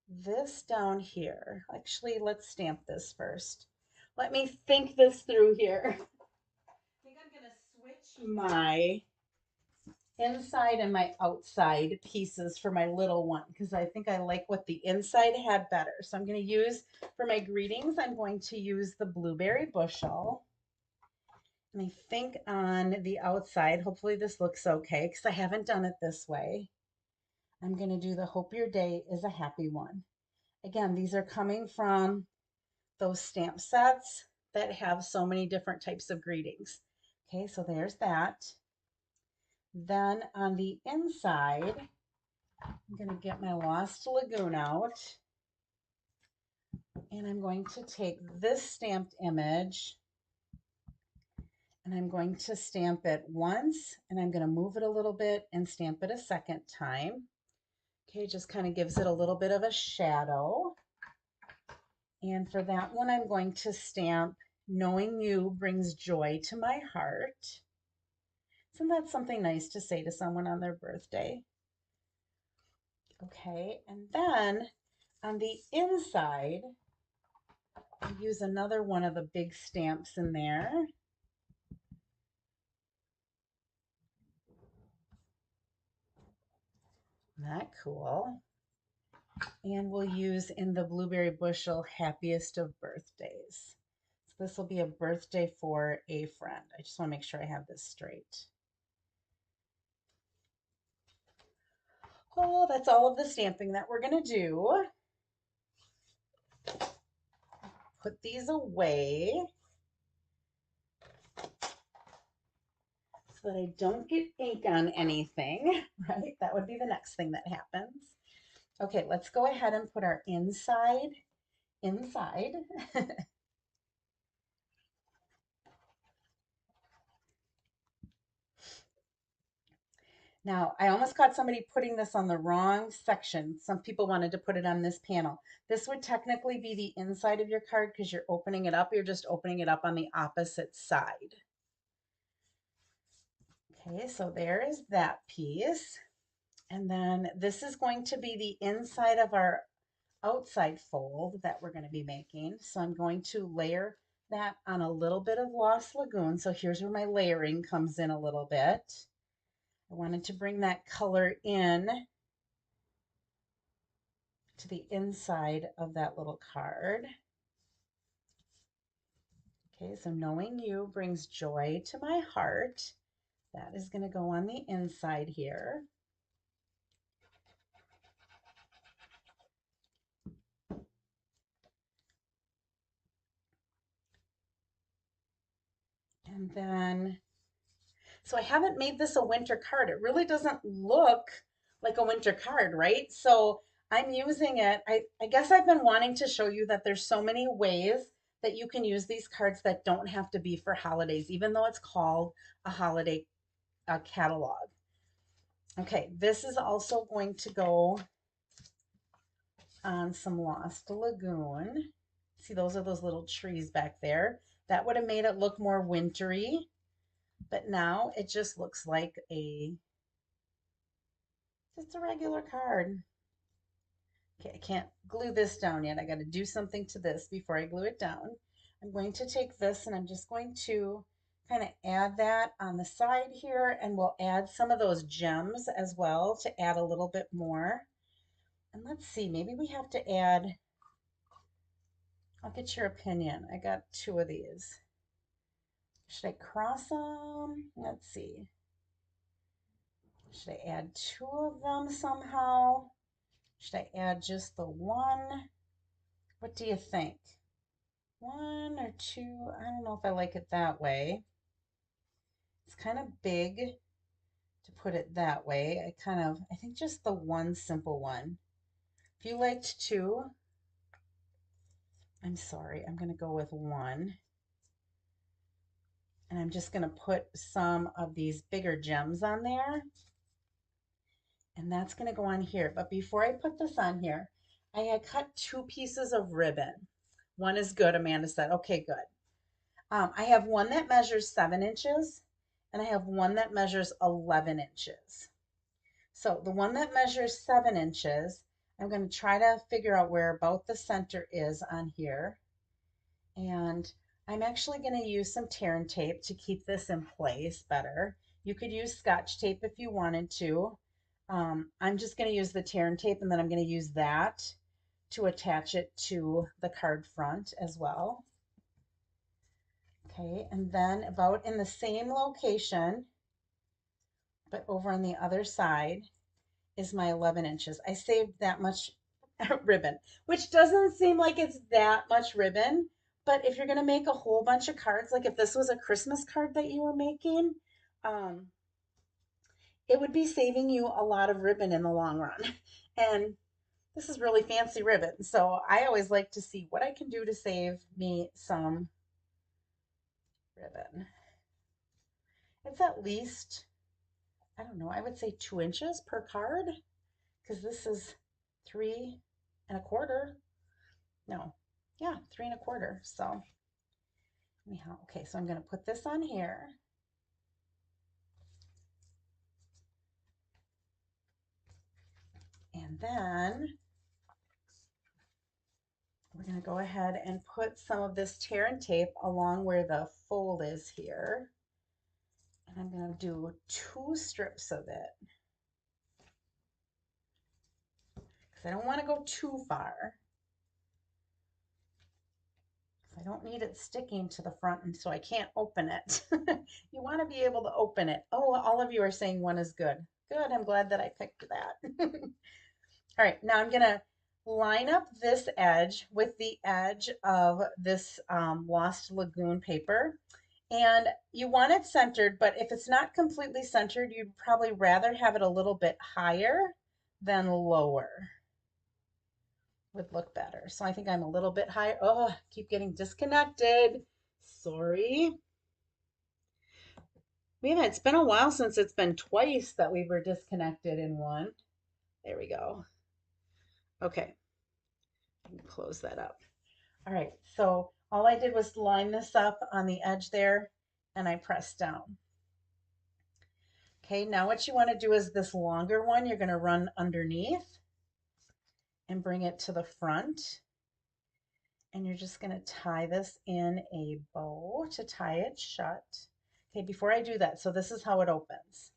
this down here. Actually, let's stamp this first. Let me think this through here. I think I'm going to switch my inside and my outside pieces for my little one because I think I like what the inside had better. So I'm going to use, for my greetings, I'm going to use the blueberry bushel. And I think on the outside, hopefully this looks okay because I haven't done it this way. I'm going to do the hope your day is a happy one. Again, these are coming from those stamp sets that have so many different types of greetings. Okay, so there's that. Then on the inside, I'm going to get my Lost Lagoon out. And I'm going to take this stamped image and I'm going to stamp it once and I'm going to move it a little bit and stamp it a second time. Okay, just kind of gives it a little bit of a shadow. And for that one, I'm going to stamp knowing you brings joy to my heart. Isn't that something nice to say to someone on their birthday? Okay, and then on the inside, I'll use another one of the big stamps in there. Isn't that cool? And we'll use in the blueberry bushel happiest of birthdays. So this will be a birthday for a friend. I just want to make sure I have this straight. Oh, that's all of the stamping that we're going to do. Put these away so that I don't get ink on anything, right? That would be the next thing that happens. Okay, let's go ahead and put our inside. Now, I almost caught somebody putting this on the wrong section. Some people wanted to put it on this panel. This would technically be the inside of your card because you're opening it up. You're just opening it up on the opposite side. Okay, so there is that piece. And then this is going to be the inside of our outside fold that we're going to be making. So I'm going to layer that on a little bit of Lost Lagoon. So here's where my layering comes in a little bit. I wanted to bring that color in to the inside of that little card. Okay, so knowing you brings joy to my heart. That is going to go on the inside here. And then, so I haven't made this a winter card. It really doesn't look like a winter card, right? So I'm using it. I guess I've been wanting to show you that there's so many ways that you can use these cards that don't have to be for holidays, even though it's called a holiday catalog. Okay, this is also going to go on some Lost Lagoon. See, those are those little trees back there. That would have made it look more wintry, but now it just looks like just a regular card. Okay, I can't glue this down yet. I got to do something to this before I glue it down. I'm going to take this and I'm just going to kind of add that on the side here, and we'll add some of those gems as well to add a little bit more. And let's see, maybe we have to add, I'll get your opinion. I got two of these. Should I cross them? Let's see. Should I add two of them somehow? Should I add just the one? What do you think? One or two? I don't know if I like it that way. It's kind of big to put it that way. I think just the one simple one. If you liked two, I'm sorry, I'm going to go with one. And I'm just going to put some of these bigger gems on there. And that's going to go on here. But before I put this on here, I had cut two pieces of ribbon. One is good, Amanda said. Okay, good. I have one that measures 7 inches, and I have one that measures 11 inches. So the one that measures 7 inches, I'm going to try to figure out where about the center is on here. And I'm actually going to use some tear and tape to keep this in place better. You could use Scotch tape if you wanted to. I'm just going to use the tear and tape, and then I'm going to use that to attach it to the card front as well. Okay, and then about in the same location, but over on the other side, is my 11 inches. I saved that much ribbon, which doesn't seem like it's that much ribbon, but if you're going to make a whole bunch of cards, like if this was a Christmas card that you were making, it would be saving you a lot of ribbon in the long run. And this is really fancy ribbon, so I always like to see what I can do to save me some ribbon. It's at least, I don't know, I would say 2 inches per card, because this is 3 1/4. No, yeah, 3 1/4. So anyhow, okay, so I'm going to put this on here. And then we're going to go ahead and put some of this tear and tape along where the fold is here. And I'm going to do 2 strips of it, because I don't want to go too far. I don't need it sticking to the front, and so I can't open it. You want to be able to open it. Oh, all of you are saying one is good. Good, I'm glad that I picked that. All right, now I'm gonna line up this edge with the edge of this Lost Lagoon paper. And you want it centered, but if it's not completely centered, you'd probably rather have it a little bit higher than lower. Would look better. So I think I'm a little bit higher. Oh, I keep getting disconnected. Sorry. It's been a while since it's been twice that we were disconnected in one. There we go. Okay, close that up. All right, so all I did was line this up on the edge there, and I pressed down. Okay, now what you want to do is this longer one, you're going to run underneath and bring it to the front. And you're just going to tie this in a bow to tie it shut. Okay, before I do that, so this is how it opens.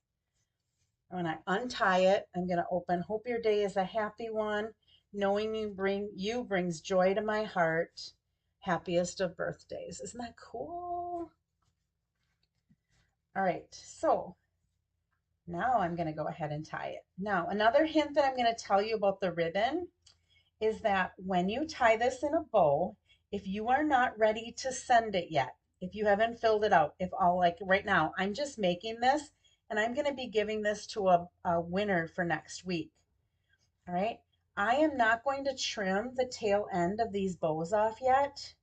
When I untie it, I'm going to open, hope your day is a happy one. Knowing you brings joy to my heart. Happiest of birthdays. Isn't that cool? All right, so now I'm going to go ahead and tie it. Now, another hint that I'm going to tell you about the ribbon is that when you tie this in a bow, if you are not ready to send it yet, if you haven't filled it out, if all like right now, I'm just making this and I'm going to be giving this to a winner for next week. All right. I am not going to trim the tail end of these bows off yet,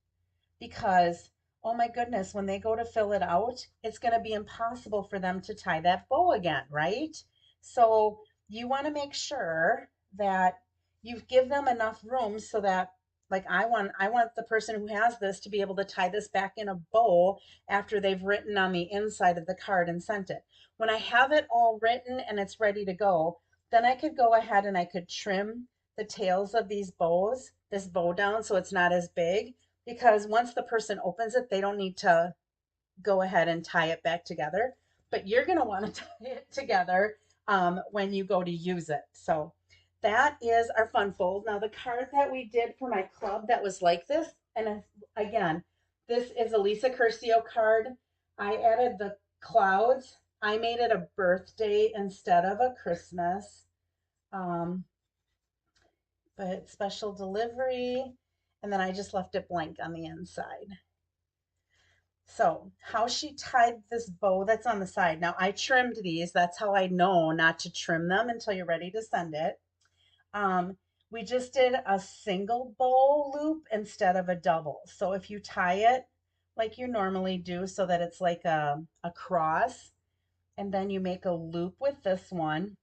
because, oh my goodness, when they go to fill it out, it's going to be impossible for them to tie that bow again, right? So you want to make sure that you give them enough room so that, like, I want the person who has this to be able to tie this back in a bow after they've written on the inside of the card and sent it. When I have it all written and it's ready to go, then I could go ahead and I could trim the tails of these bows, this bow down, so it's not as big. because once the person opens it, they don't need to go ahead and tie it back together, but you're going to want to tie it together when you go to use it. So that is our fun fold. Now, the card that we did for my club that was like this, and again, this is a Lisa Curcio card. I added the clouds. I made it a birthday instead of a Christmas, um, but special delivery. And then I just left it blank on the inside. So how she tied this bow that's on the side. Now I trimmed these. That's how I know not to trim them until you're ready to send it. Um, we just did a single bow loop instead of a double. So if you tie it like you normally do so that it's like a cross, and then you make a loop with this one,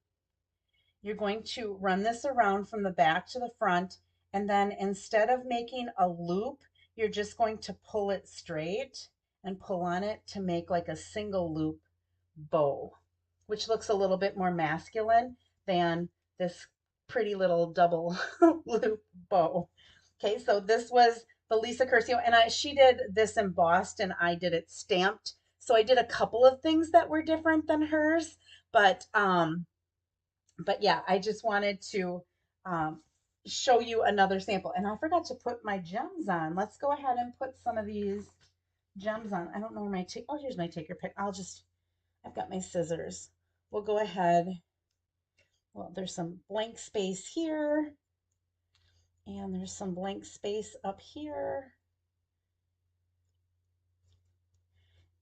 you're going to run this around from the back to the front, and then instead of making a loop, you're just going to pull it straight and pull on it to make like a single loop bow, which looks a little bit more masculine than this pretty little double loop bow. Okay, so this was the Lisa Curcio, and she did this embossed and I did it stamped. So I did a couple of things that were different than hers, but yeah, I just wanted to um, show you another sample. And I forgot to put my gems on. Let's go ahead and put some of these gems on. I don't know where my take. Oh, here's my taker pick. I've got my scissors. We'll go ahead. Well, there's some blank space here, and there's some blank space up here,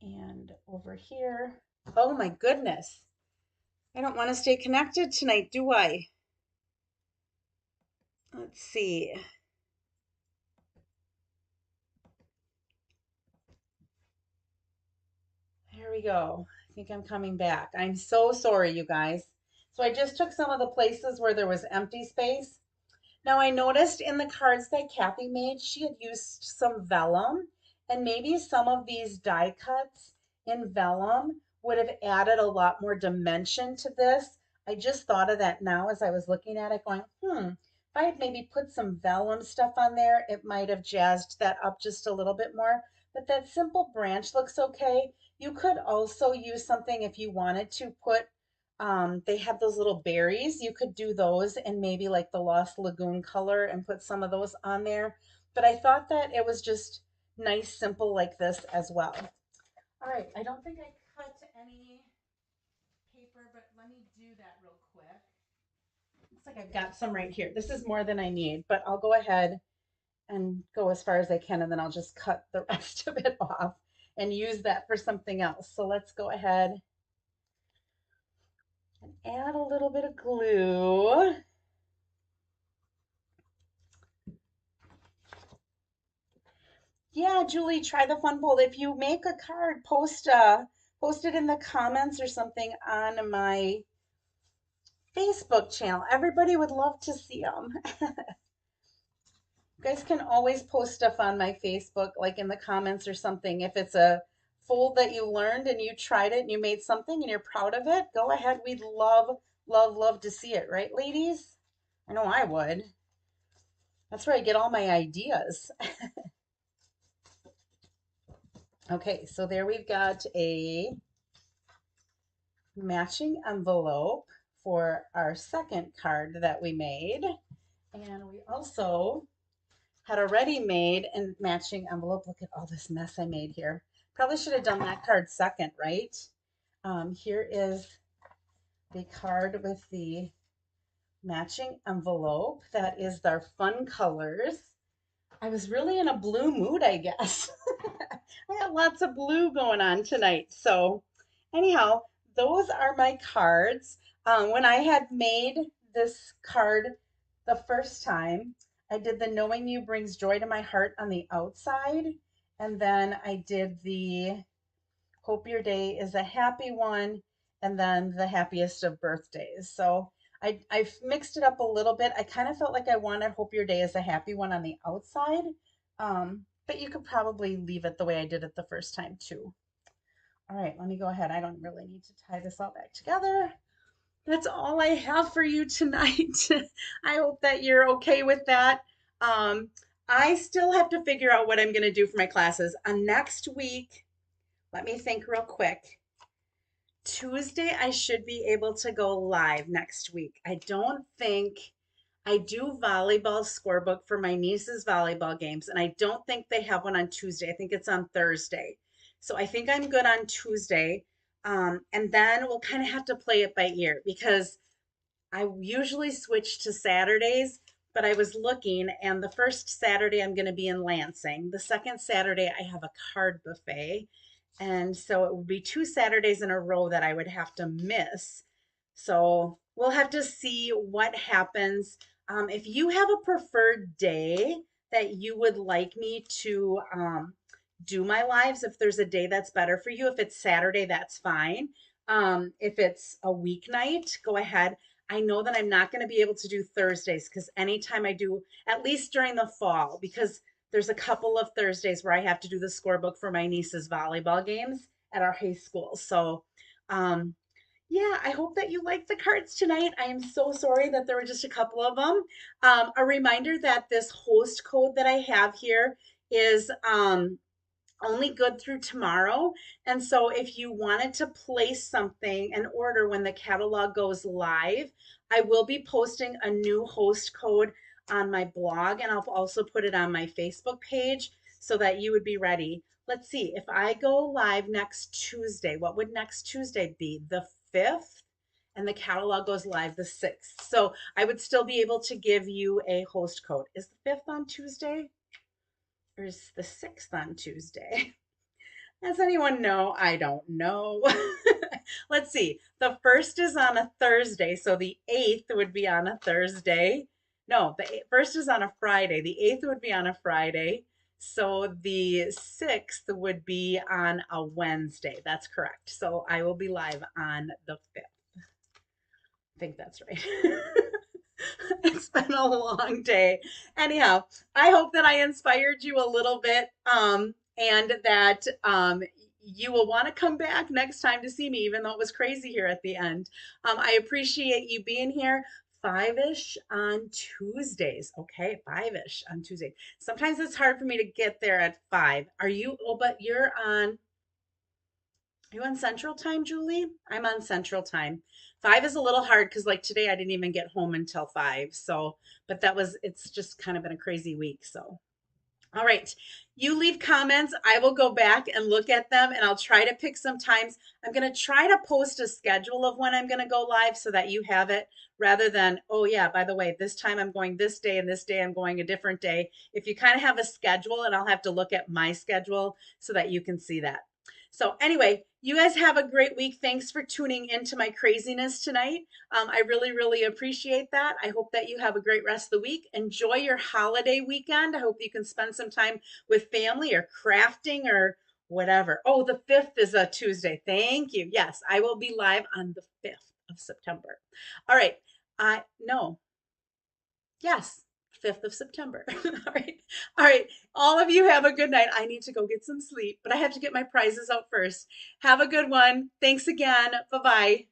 and over here. Oh my goodness. I don't want to stay connected tonight, do I? Let's see. Here we go. I think I'm coming back. I'm so sorry, you guys. So I just took some of the places where there was empty space. Now I noticed in the cards that Kathy made, she had used some vellum, and maybe some of these die cuts in vellum would have added a lot more dimension to this. I just thought of that now as I was looking at it, going, if I had maybe put some vellum stuff on there, it might have jazzed that up just a little bit more. But that simple branch looks okay. You could also use something if you wanted to put they have those little berries. You could do those and maybe like the Lost Lagoon color and put some of those on there. But I thought that it was just nice, simple like this as well. All right, I don't think I cut any paper, but let me do that real quick. Looks like I've got some right here. This is more than I need, but I'll go ahead and go as far as I can, and then I'll just cut the rest of it off and use that for something else. So let's go ahead and add a little bit of glue. Yeah, Julie, try the fun poll. If you make a card, post it in the comments or something on my Facebook channel. Everybody would love to see them. You guys can always post stuff on my Facebook, like in the comments or something. If it's a fold that you learned and you tried it and you made something and you're proud of it, go ahead. We'd love, love, love to see it, right, ladies? I know I would. That's where I get all my ideas. Okay, so there we've got a matching envelope for our second card that we made. And we also had already made a matching envelope. Look at all this mess I made here. Probably should have done that card second, right? Here is the card with the matching envelope. That is our fun colors. I was really in a blue mood, I guess. I got lots of blue going on tonight. So, anyhow, those are my cards. When I had made this card the first time, I did the Knowing You Brings Joy to My Heart on the outside. And then I did the Hope Your Day is a Happy One. And then the happiest of birthdays. So I've mixed it up a little bit. I kind of felt like I wanted Hope Your Day is a Happy One on the outside. But you could probably leave it the way I did it the first time too. All right, let me go ahead. I don't really need to tie this all back together. That's all I have for you tonight. I hope that you're okay with that. Um, I still have to figure out what I'm going to do for my classes. Next week, let me think real quick. Tuesday, I should be able to go live next week. I don't think I do volleyball scorebook for my niece's volleyball games, and I don't think they have one on Tuesday. I think it's on Thursday. So I think I'm good on Tuesday. And then we'll kind of have to play it by ear because I usually switch to Saturdays, but I was looking, and the first Saturday I'm going to be in Lansing. The second Saturday I have a card buffet. And so it would be 2 Saturdays in a row that I would have to miss. So we'll have to see what happens. If you have a preferred day that you would like me to do my lives, if there's a day that's better for you, if it's Saturday, that's fine. If it's a weeknight, go ahead. I know that I'm not going to be able to do Thursdays because anytime I do, at least during the fall, because there's a couple of Thursdays where I have to do the scorebook for my niece's volleyball games at our high school. So, um, yeah, I hope that you liked the cards tonight. I am so sorry that there were just a couple of them. A reminder that this host code that I have here is only good through tomorrow. And so if you wanted to place something, an order when the catalog goes live, I will be posting a new host code on my blog and I'll also put it on my Facebook page so that you would be ready. Let's see, if I go live next Tuesday, what would next Tuesday be? The 5th? And the catalog goes live the 6th. So I would still be able to give you a host code. Is the 5th on Tuesday? Or is the 6th on Tuesday? Does anyone know? I don't know. Let's see. The first is on a Thursday, so the 8th would be on a Thursday. No, the first is on a Friday. The 8th would be on a Friday. So the 6th would be on a Wednesday. That's correct. So I will be live on the 5th. I think that's right. It's been a long day. Anyhow, I hope that I inspired you a little bit and that you will want to come back next time to see me, even though it was crazy here at the end. I appreciate you being here. 5-ish on Tuesdays. Okay, 5-ish on Tuesday. Sometimes it's hard for me to get there at 5. Are you? Oh, but you're on. Are you on Central Time, Julie? I'm on Central Time. 5 is a little hard because like today I didn't even get home until 5. So, but it's just kind of been a crazy week. So, all right. You leave comments. I will go back and look at them and I'll try to pick some times. I'm going to try to post a schedule of when I'm going to go live so that you have it rather than, oh, yeah, by the way, this time I'm going this day and this day I'm going a different day. If you kind of have a schedule, and I'll have to look at my schedule so that you can see that. So anyway, you guys have a great week. Thanks for tuning into my craziness tonight. I really, really appreciate that. I hope that you have a great rest of the week. Enjoy your holiday weekend. I hope you can spend some time with family or crafting or whatever. Oh, the 5th is a Tuesday. Thank you. Yes, I will be live on the 5th of September. All right. No. Yes. 5th of September. All right. All right. All of you have a good night. I need to go get some sleep, but I have to get my prizes out first. Have a good one. Thanks again. Bye bye.